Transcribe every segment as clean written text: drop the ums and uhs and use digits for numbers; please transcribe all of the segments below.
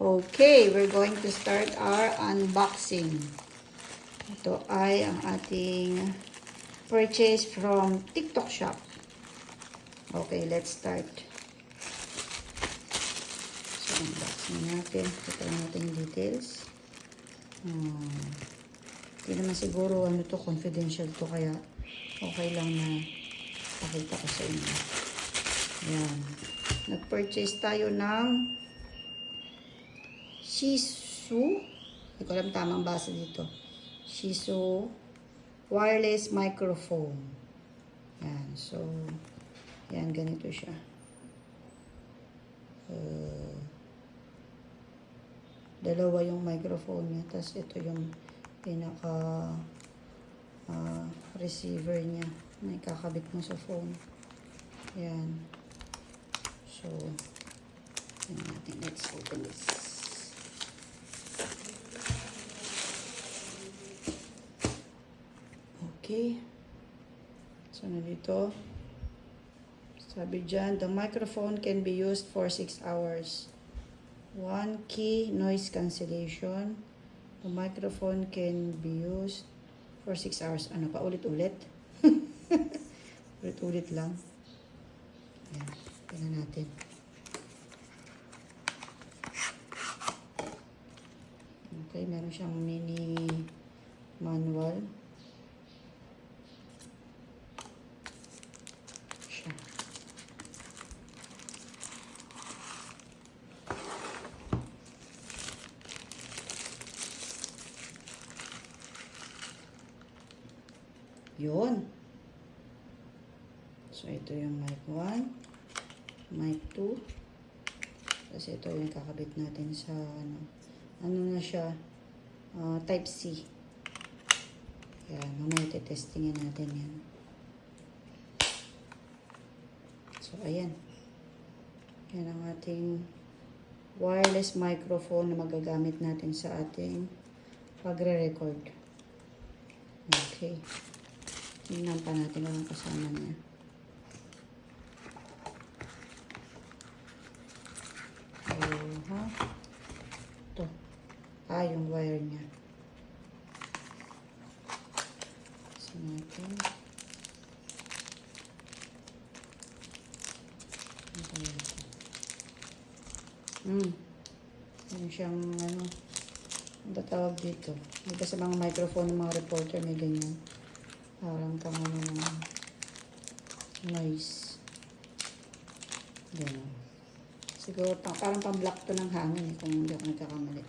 Okay, we're going to start our unboxing. Ito ay ang ating purchase from TikTok shop. Okay, let's start. So, unboxing natin. Ito lang natin yung details. Hindi naman siguro confidential to, kaya okay lang na pakita ko sa inyo. Ayan. Nag-purchase tayo ng Shisu. Hindi ko alam tamang basa dito. Shisu wireless microphone. Yan. So, yan. Ganito siya. Dalawa yung microphone niya. Tapos ito yung pinaka receiver niya na ikakabit mo sa phone. Yan. So, let's open this. Okay. So, nandito. Sabi dyan, the microphone can be used for 6 hours. 1 key noise cancellation. The microphone can be used for 6 hours. Ano pa? Ulit-ulit? Ulit-ulit lang. Ayan. Tingnan natin. Okay, meron siyang mini manual. Siya. Yun. So, ito yung mic 1, mic 2. Tapos ito yung kakabit natin sa ano na siya, type C. Yan, mamaya testingin natin yan. So, ayan. Yan ang ating wireless microphone na magagamit natin sa ating pagre-record. Okay. Tingnan pa natin ang kasama niya. Ito. Yung wire niya. So, natin. Yan siyang ang tatawag dito. Diba sa mga microphone ng mga reporter may ganyan. Parang kang ng noise. Ganyan. Siguro parang pang-block to ng hangin kung hindi ako nagkakamali.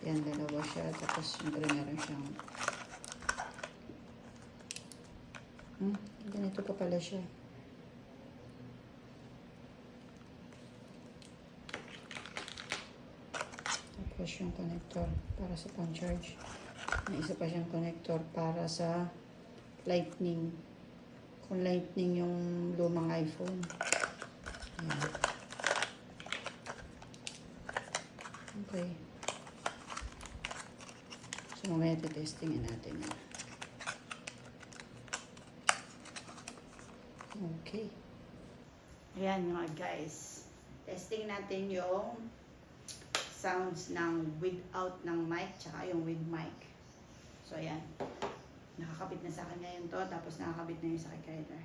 Yan, dalawa siya. Tapos syempre meron siyang ganito pa pala siya. Tapos yung connector para sa pang-charge. May isa pa siyang connector para sa lightning. Kung lightning yung lumang iPhone. Ayan. Okay. So, mamaya testingin natin yan. Okay. Ayan mga guys. Testing natin yung sounds ng without ng mic tsaka yung with mic. So, ayan. Nakakabit na sa akin ngayon to. Tapos nakakabit na yung sa recorder.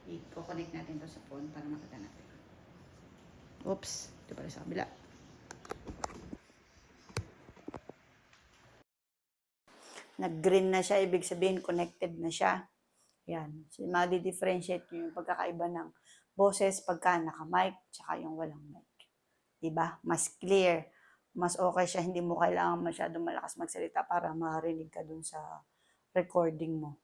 I-connect natin to sa phone para makita natin. Oops. Ito pala sa kabila. Nag-green na siya. Ibig sabihin connected na siya. Yan. So, ma-differentiate nyo yung pagkakaiba ng boses pagka naka-mic tsaka yung walang mic. Diba? Mas clear. Mas okay siya. Hindi mo kailangan masyadong malakas magsalita para marinig ka dun sa recording mo.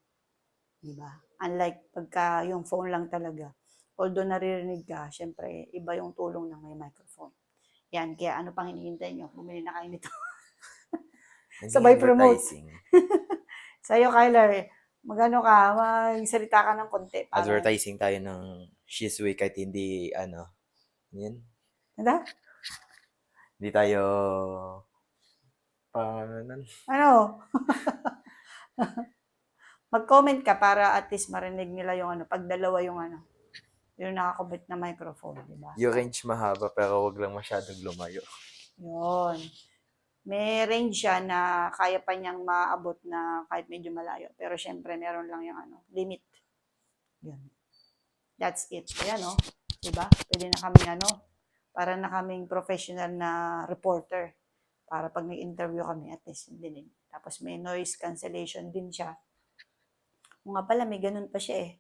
Diba? Unlike pagka yung phone lang talaga. Although naririnig ka, syempre, iba yung tulong ng may microphone. Yan. Kaya ano pang hinihintay nyo? Bumili na kayo nito. Sabay promote. Sa'yo, Kyler, magano ka, magsalita ka ng konti. Para advertising tayo ng Shisui kahit hindi, yun. Ano? Hindi tayo, Ano? Mag-comment ka para at least marinig nila yung pag dalawa yung yung nakakabit na microphone, di ba? Yung range mahaba pero wag lang masyadong lumayo. Yun. May range siya na kaya pa niyang maabot na kahit medyo malayo. Pero syempre, meron lang yung limit. Yun. That's it. Ayan, no? Diba? Pwede na kaming para na kaming professional na reporter. Para pag nag-interview kami, at least dinig. Tapos may noise cancellation din siya. O nga pala, may ganun pa siya eh.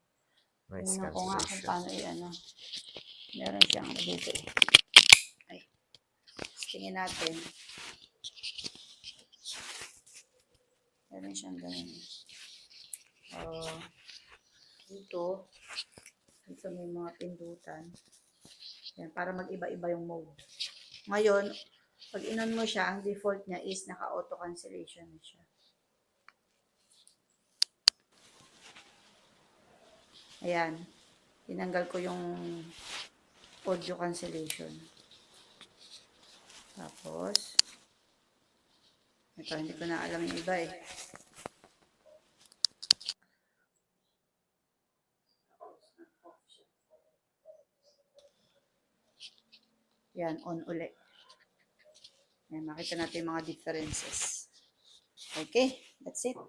Noise Tingnan ko nga kung cancellation. paano Meron siyang dito eh. Ay. Tingin natin. Meron siyang ganun. Dito may mga pindutan. Yan, para mag-iba-iba yung mode. Ngayon, pag inon mo siya, ang default niya is naka-auto cancellation na siya. Ayan. Tinanggal ko yung audio cancellation. Tapos, ito, hindi ko na alam yung iba eh. Yan, on uli. Yan, makita natin yung mga differences. Okay, that's it.